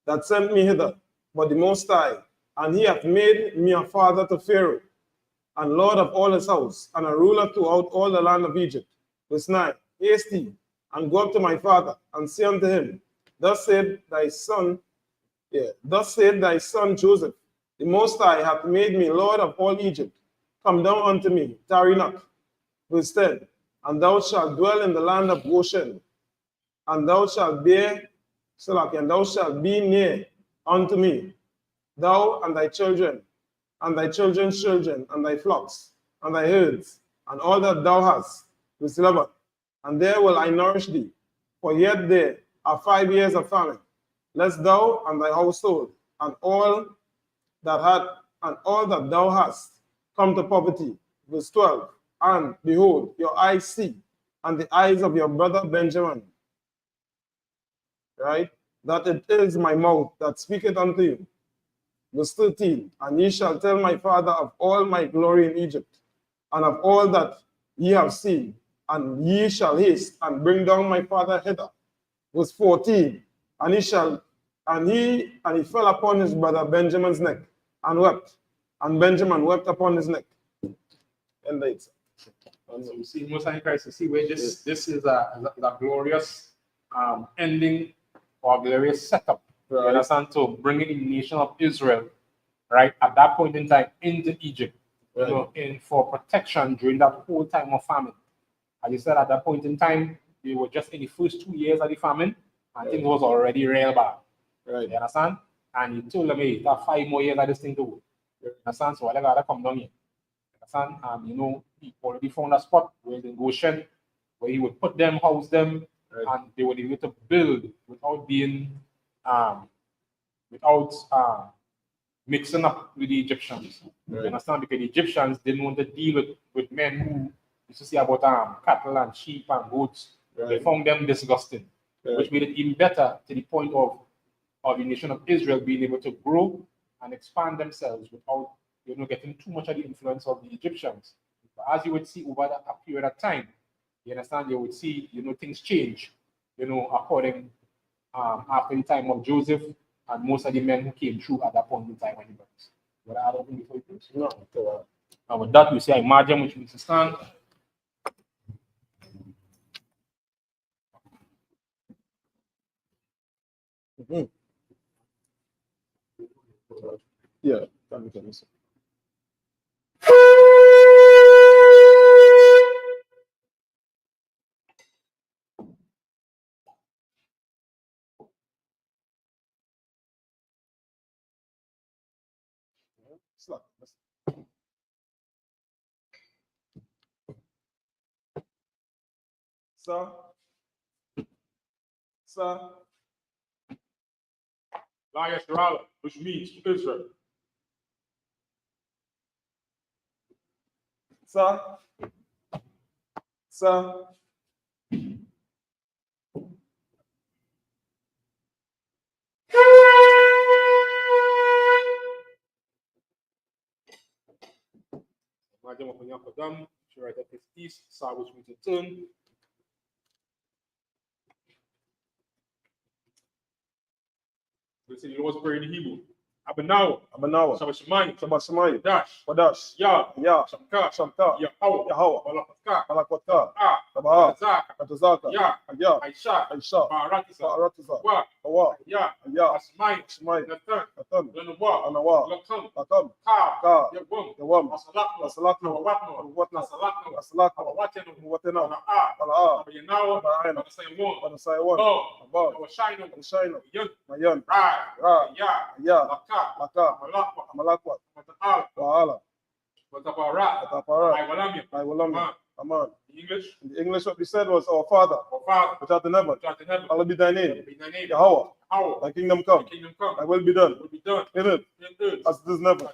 that sent me hither, but the Most High, and he hath made me a father to Pharaoh, and lord of all his house, and a ruler throughout all the land of Egypt. Verse 9, haste thee, and go up to my father, and say unto him, thus said thy son Joseph, the Most High hath made me lord of all Egypt. Come down unto me, tarry not. Verse 10, and thou shalt dwell in the land of Goshen, and thou shalt be near unto me, thou and thy children, and thy children's children, and thy flocks, and thy herds, and all that thou hast. Verse 11, and there will I nourish thee, for yet there are 5 years of famine, lest thou and thy household, and all that thou hast, come to poverty. Verse 12, and behold, your eyes see, and the eyes of your brother Benjamin, right? That it is my mouth that speaketh unto you. Verse 13, and ye shall tell my father of all my glory in Egypt, and of all that ye have seen, and ye shall haste and bring down my father hither. Verse 14, and he fell upon his brother Benjamin's neck, and wept, And Benjamin wept upon his neck. And later. So we see Most High Christ, you see where this is a glorious ending or glorious setup. You understand? So bringing the nation of Israel, right, at that point in time into Egypt, you know, for protection during that whole time of famine. As you said, at that point in time, they were just in the first 2 years of the famine, and things was already real bad. You understand? And he told them, hey, you have 5 more years of this thing to go. You understand? So whatever gotta come down here. You understand? You know, he already found a spot where in Goshen, where he would put them, house them, and they would be able to build without being mixing up with the Egyptians. You understand? Because the Egyptians didn't want to deal with men who used to say about cattle and sheep and goats. They found them disgusting, which made it even better to the point of the nation of Israel being able to grow and expand themselves without, you know, getting too much of the influence of the Egyptians. But as you would see over a period of time, you understand, you would see, you know, things change, you know, according after the time of Joseph and most of the men who came through at that point in time. But I don't think before you please. No. And with that, we say imagine which means to stand. Yeah. Sir. Lias Rala, which means Israel. Sir. Imagine what you have done. She write at this east, south, which means to turn. We say the Lord's Prayer in Hebrew. Abanawa, Shabashimai, Wadash, Ya, Shamka, Yahweh, Malakwata, Tabaha, Katazaka, Ya, Ya, Aisha, Aisha, Baratisa, Wa, Hawa, Ya, Ya, Asmai, Shmai, Nathan, Atan, Lenawa, Anawa, Lakam, Ka, Yawam, Asalakno, Asalakno, Asalakno, Watena, Ala, Bayanawa, Baayana, Sayamon, Above, Shino, Mayan, Ra, Ya, Laka, Malakwa, Waala, Watapara, Iwalamia, Aman. In the English, what we said was, Our Father, which art in heaven, hallowed be thy name, Yahweh, thy kingdom come, thy will be done, in it, as it is in heaven.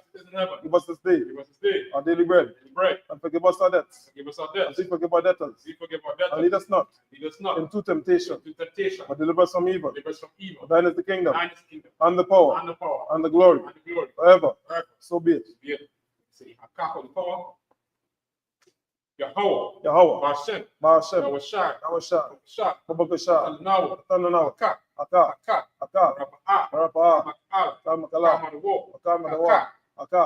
Give us this day our daily bread, and forgive us our debts, as we forgive our debtors, and lead us not into temptation, but deliver us from evil. For thine is the kingdom, and the power, and the glory, forever. So be it. Yahweh, Hashem, Yahweh, Babakasha, Tananawa, Aka, Rapaa, Kamakala, Akamadawa, Aka,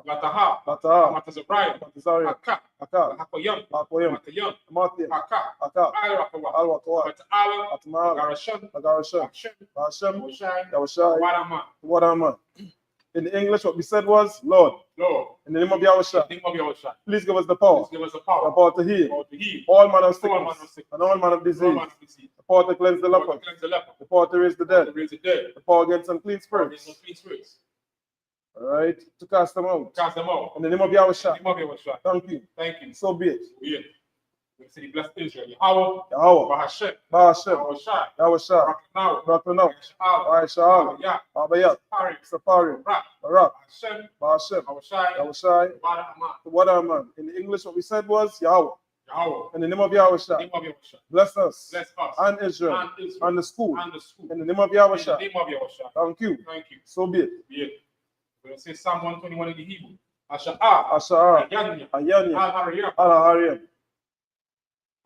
Lataha, Matazaria, Aka, Akoyam, Amatia, Aka, Alwakawa, Atmala, Agarashan, Hashem, Yahushai, Wadaman. In English, what we said was, Lord, in the name of Yahushua, please give us the power, to heal all manner of sickness and all manner of disease, the power to cleanse the leper, the power to raise the dead, the power against unclean spirits. All right, to cast them out. In the name of Yahushua. Thank you. So be it. We say bless Israel. Yahweh, Bahashem, Yahushua, Rakanau, Aisha'al, Abayat, Safari, Barak, Bahashem, Yahushai, Wadaman. In the English, what we said was Yahweh. In the name of Yahushua. Bless us and Israel and the school. In the name of Yahushua. Thank you. So be it. We'll say Psalm 121 in the Hebrew. Asha'ar, Asha'ar, Ayanya, Al-Hariyam,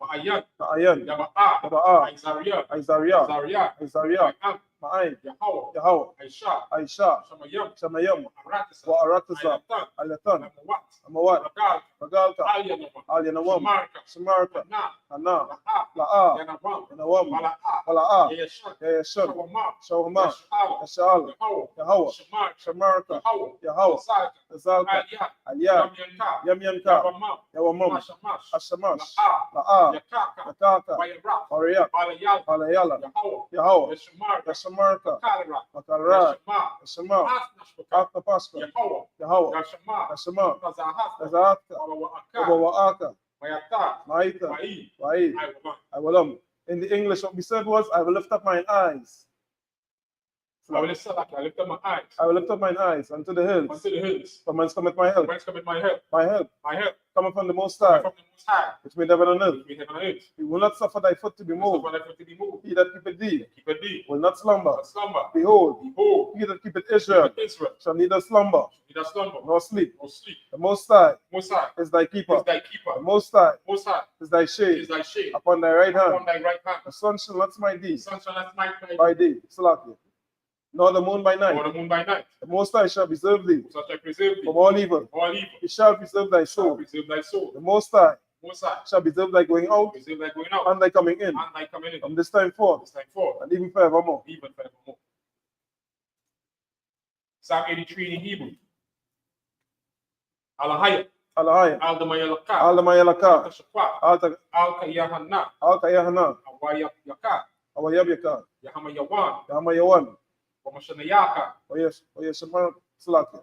Ma'ayan, Ma'ayan, Yaba'a, Yaba'a, Isaiah, Isaiah, Zaria, Isaiah, Ma'am, Ma'ain, Yahweh, Yahweh, Aisha, Aisha, Shamayam, Shamayam, Aratisa, wa Aratasa, Ayatan, Alatan, Amawat, Amawat, Ragal, Magalta, Alyanama, Alyanawam, Shamarka, Samarka, Hana, Hana, La'a, La'a, Yanawam, Yanawam, Mala'a, Mala'a, Yayashan, Yayashan, Shawama, Shawama, Yash'al, Yashal, Yahweh, Yahweh, Shamarka, Shamarka, Yahweh, Yahweh, Zalka, Zalka, Aliyah, Aliyah, Yamyanka, Yamyanka, Yawamam, Yawamam, Mashamash, Ashamash, La'a, La'a, Yakaka, Yakaka, Wayarak, Oriyak, Balayal, Alayala, Yahweh, Yahweh, Yashamarka, Yashamarka, Kalra, Makalra, Yashama, Yashama, Asnashbaka, Akapashka, Yahweh, Yahweh, Yashama, Yashama, Tazahaka, Yazaka, Wawaaka, Obawaaka, Mayata, Maita, Wai, Wai, Iwaman. I will. In the English, what we said was, I will lift up mine eyes. I will lift up my eyes I will lift up mine eyes unto the hills. unto the hills. From whence cometh my help? Whence cometh my help? My help My help cometh from the Most cometh High, from the Most High, which made heaven and earth. which made heaven and earth. He will not suffer thy foot to be So moved. for that foot to be moved, He that keepeth thee keep thee, will not slumber. not slumber. Behold, Behold, he that keepeth Israel Israel, shall neither slumber neither slumber, nor sleep. nor sleep. The Most High Most High is thy keeper. is thy keeper. The Most High Most High is thy is shade thy shade upon thy right hand. upon thy right hand. The sun shall not smite The thee sun shall not smite by day, Salaki, nor the moon by nor night. the moon by night. The Most High shall preserve thee So shall preserve thee from all evil. all evil. He shall preserve thy Shall soul. preserve thy soul. The Most High Most High shall preserve thy going out preserve thy going out and thy coming in and thy coming in. from this time forth This time forth, and even forevermore. even forevermore. Psalm 83 in Hebrew. Alahaya, Alahaya, Aldamayalaka, Alamayalaka, Altashaqua, Alta Alkayahana, Yahana, Awayaka, Awayabyaka, Yahamayawan, Yamayawan, Wamashanayaka, Oyashama Salaki,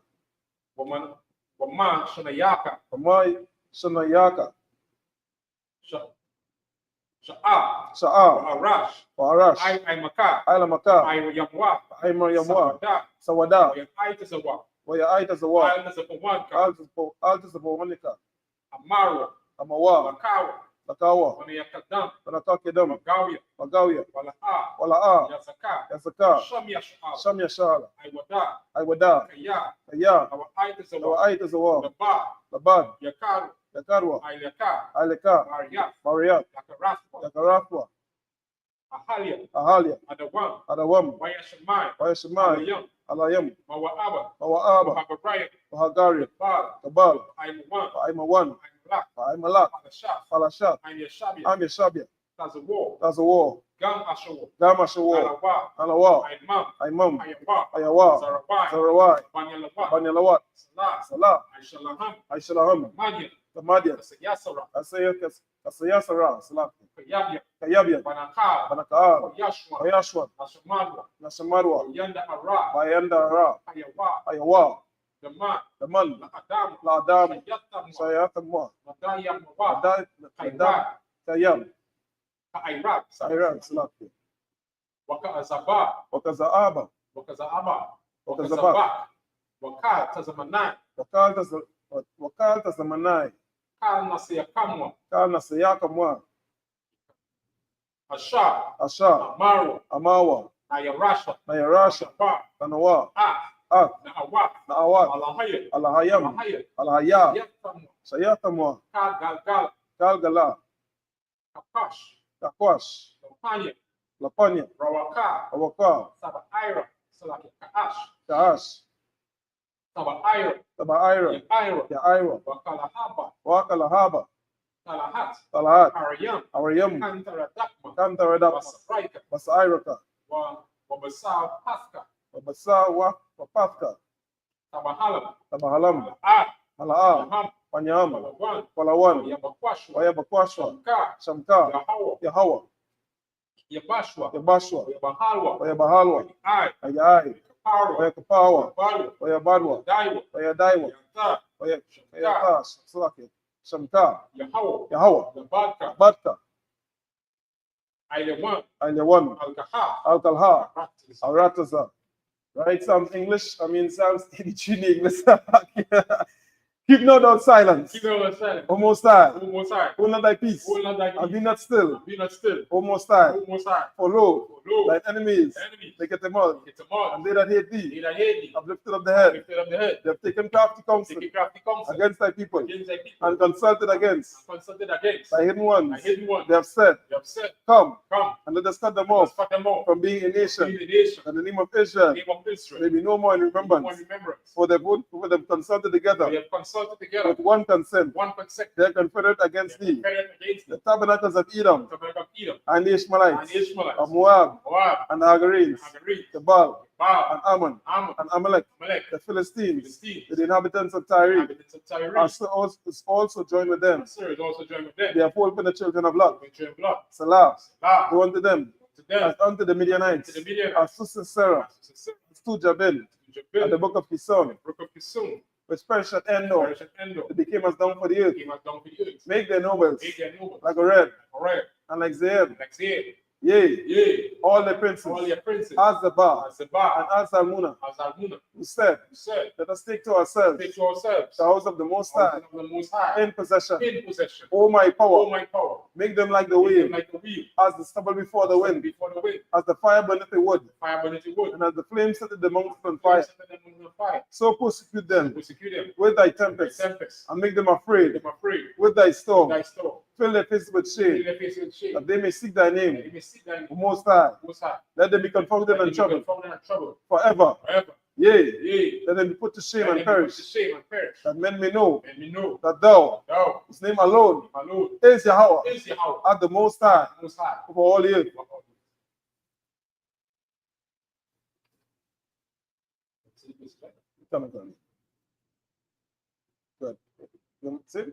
Wama Shanayaka, Amai Shanayaka, Sha'a, Sha'a, Arash, Warash, Maka, Alamaka, Yamwa, Aimar Yamwa, Sawada, Sawada, Wayatazawa, Waya Aita Zawa, Altazapawanka, Altas of Monica, Amaro, Amawa, Makawa, Lakawa, Wanayakadam, Panakakidam, Magawia, Magawia, Wala'a, Wala'a, Yazaka, Yasaka, Shamya Sha'al, Shamya Shala, Iwada, Iwada, Kaya, Kaya, our Aitazawa, Our Aita Zawa, Laba, Labad, Yakaru, Yakarwa, Ailaka, Aleka, Mariat, Mariat, Yakarafwa, Yakarafwa, Ahalia, Ahalia, Adawam, Adawam, Wayashamai, Wayashimai, Alayam, Alayam, Mawa'aba, Mawa'aba, Wahagaraya, Wahagari, Bal, Kabal, Aimawan, Aimawan, Aimalak, Aimalak, Palashaf, Falashat, Aimyashabia, Amyashabia, Tazawar, that's a war, Gam Ashawo, Gama Shawo, Alawa, Alawa, Aimam, Aimam, Ayawa, Ayawa, Zarabai, Zarawai, Banyalawa, Banyalawat, Salah, Salah, Aishalaham, Aishalaham, Madian, the Madian, Kasayasara, Asayasara, Salah, Kayabia, Kayabian, Banaka, Banakaal, Yashwa, Ayashwan, Ashamadwa, Nasamarwa, Yanda Ara, Bayanda Ra, Ayawa, Ayawa, the man, the Man, Adam, La Adam, Shayatamwa, Sayatamwa, Madaya Mawa, Adai, Kairab, Kayam, Kairab, Iran, Salaki, Waka Azaba, Wakazaaba, Wakazaaba, Wakazabak, Wakazabak, Waka Tazamanai, Wakalta Zamanai, Kal Nasiakamwa, Kana Sayakamwa, Asha, Asha, Amaru, Amawa, Ayarasha, Nayarasha, Ashapa, Tanawa, Ah, Ak, Naawat, Naawat, Alahaya, Alahayam, Alahaya, Alahaya, Yatamwa, Sayatamwa, Kal Galgal, Galgala, Kapash, Takwash, Lampanya, Lapanya, Rawaka, Awaka, Saba Ira, Salaki Kaash, Kaash, Saba Ira, Tabaira, Ira, Yaira, Wakalahaba, Wakalahaba, Talahat, Talahat, Arayam, Arayam, Kantaradakma, Kantaradap, Wasapraika, Basairaka, Wabasa Paska, Babasa, Wapafka, Tabahalam, Tabahalam, Ah, Malaa, Yaham, Panyam, Palawan, Palawan, Yabakwashwa, Wayabakwashwa, Shamka, Shamka, Yahawa, Yahawa, Yabashwa, Yabashwa, Yabahalwa, Wayabahalwa, Ai, Ayai, Kaparwa, Wayakapawa, Yabalu, Wayabadwa, Daiwa, Wayadaiwa, Yata, Wayakas, Salaki, Shamka, Yahawa, Yahawa, Yabadka, Badka, Ailewan, Ailewan, Alkaha, Alkalha, Raptis, Arataza. Right, some English, I mean, Psalms 83 in English. Keep no doubt silence. Keep no silence. O Most High, O Most High, hold not thy peace, hold not thy and be peace, not still. be not still. O Most High, O Most High, for lo, for lo, thine enemies, enemies, they get them all, get them all, and they that hate they thee that hate thee, have lifted up the head. lifted up the head, They have taken crafty counsel taking crafty counsel against thy people, against thy people, and consulted against and consulted against thy hidden ones. thy hidden ones. They have said, They have said, come, come, and let us cut them let's off cut them off from being a from nation, being the nation, and the name of the Israel name of Israel, may be no more in no more remembrance. remembrance. For they have consulted together We have consulted together with one consent. one consent. They are confederate against They are thee. confederate against The thee. tabernacles of Edom, The tabernacle of Edom, and the and Ishmaelites, the Ishmaelites, of Moab, Moab, and the Hagarenes, and Hagarenes, the Baal, Baal, and Ammon, Ammon, and Amalek, Amalek, the Philistines, Philistines, the inhabitants of the Tyre, inhabitants of Tyre. is also joined with them. Sir is also joined with them. They have holpen the children of Lot. With your blood. Salah, Salah, go unto them, to them, as unto the Midianites, to the Midianites, as to Sisera, as to Jabin, and the book of Kison, Brook of Kison, which perished at Endor. Perish and Endor, They became as dung for the earth. came out down for the earth. Make their nobles Make their nobles like a red, red, and like Zeb, like Zeb, yea, yea, all the princes, all their princes, Azabah, as Zebah, and Azalmunah, as Almuna, who said, who said, let us take to ourselves take to ourselves the house of the Most High of the Most High in possession. in possession. O my Oh, power, my power, make them like the make them wheel, like the wheel, as the stubble before the wind, before the wind, as the fire burneth the wood, fire burneth the wood, and as the flame setteth the mountain on fire. set them on the fire, So persecute them persecute them, with thy with tempest, tempest, and make them make afraid them afraid, with thy storm. thy storm, Fill their faces with fill shame, their face with shame, that they may seek thy and they name, may seek thy O Most High. Most High, Let them be confounded that and they troubled be confounded and troubled forever. forever. Yea, Yea, let them be put to shame let and them be put perish, to shame and perish, that men may know and we know that thou, thou, his name alone, my Lord, is Yahweh, is Yahweh, art the Most High Most High. over all the earth. Come on, come. Good. You see?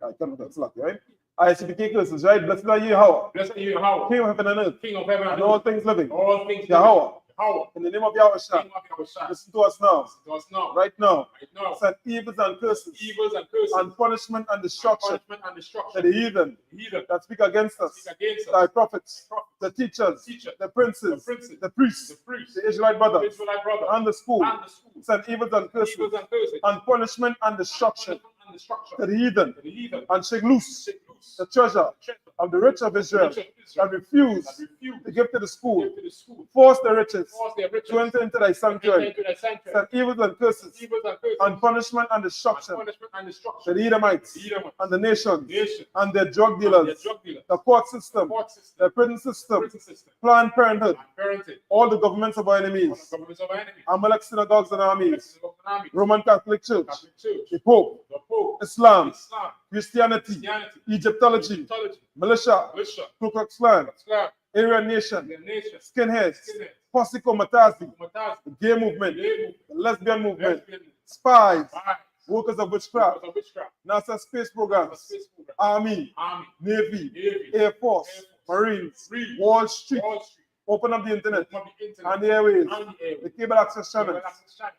Right, come on, it's lucky, right? ISUPK curses, right? Blessed are you, Yahweh, Blessed are you, Yahweh, King of heaven and earth, King of heaven and and all earth, things living. all things Yahweh, Yahweh, in the name of Yahweh, King of Yahweh, listen to us now, to us now, right now. right now, Send evils and curses, evils and curses, and punishment and destruction punishment and to destruction, the heathen heathen that speak against us, speak against thy us, prophets, the teachers, teachers, the princes, the princes, the priests, the priests, the Israelite brothers, Israelite brothers, and the school. and the schools, Send evils and curses, evils and curses, and punishment and destruction punishment and destruction to the heathen, to the heathen, and shake loose shake loose the treasure treasure of the rich of Israel, rich of and refuse that refuse to give to the school, give to the school, force the riches force their riches to enter into thy enter sanctuary. into thy sanctuary, Send evils and curses, evils and curses, and punishment and and destruction punishment and to destruction the Edomites, the Edomites, and the nations, nations, and their drug and their dealers, drug dealers, the court system, court system, the prison system, prison system, Planned Parenthood, and parenting, all the governments of our all the enemies, governments of our enemies, Amalek synagogues and armies, armies, Roman Catholic Church, Catholic Church, the Pope, the Pope, Islam, Islam, Christianity, Christianity, Egyptology, Egyptology, militia, militia, Ku Klux Klan, Islam, Aryan Nation, their nation, skinheads, skinheads, Posse Comitazi, Matazi, the gay movement, Label, the lesbian movement, lesbian, spies, spies, workers of witchcraft, workers of witchcraft, NASA space programs, space program, Army, army, Navy, navy, Air Force, Marines, Wall Street, open up the internet, open up the internet, and the airways, and the air, the cable access channels,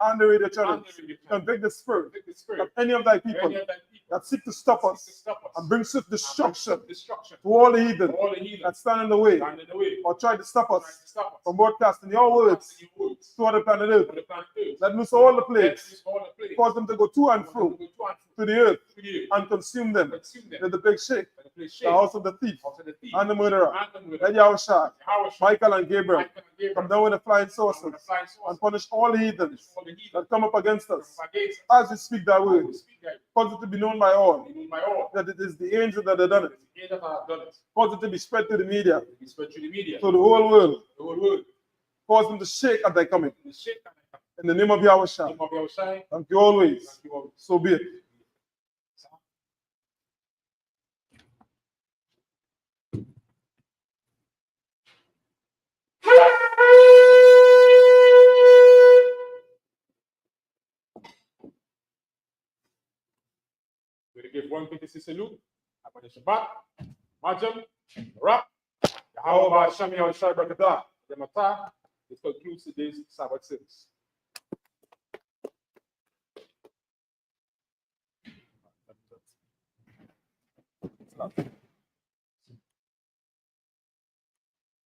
and the radio channels. Convict the spirit the spirit, of any of thy people any of thy people that seek to stop to us stop us, and bring swift destruction destruction, to all the heathen all the heathen that stand in the way stand in the way, or try to stop trying us to stop us from broadcasting your words casting your words to the planet Earth. on the planet Earth. Let loose all the Let plagues, loose all the plagues, cause them to go to and fro go to and fro to the earth to the earth, and consume them. consume them, Let the plague shake let the place the shake, house of the thief out of the thief, and the murderer. and the murderer. Let Yahushua, Yahweh, Michael and Gabriel Michael and Gabriel, come down with the flying come saucers with the flying and saucers, punish all the heathens all the heathen that come up against us come against us, as we speak thy word. we speak that Cause it to be known by all by all, that it is the angel that have done it. the angels that have done it, Cause it to be spread to the media, we spread through the media, to the whole world. the whole world, Cause them to shake at thy coming. the shake and the In the name of Yahushua. name of your shine, Thank you always. thank you all. So be it. We're going to give one courtesy salute. Upon the Shabbat, Majam, Rap, Yahweh Hashem Yahushua Brakatah, Yamata. This concludes today's Sabbath service.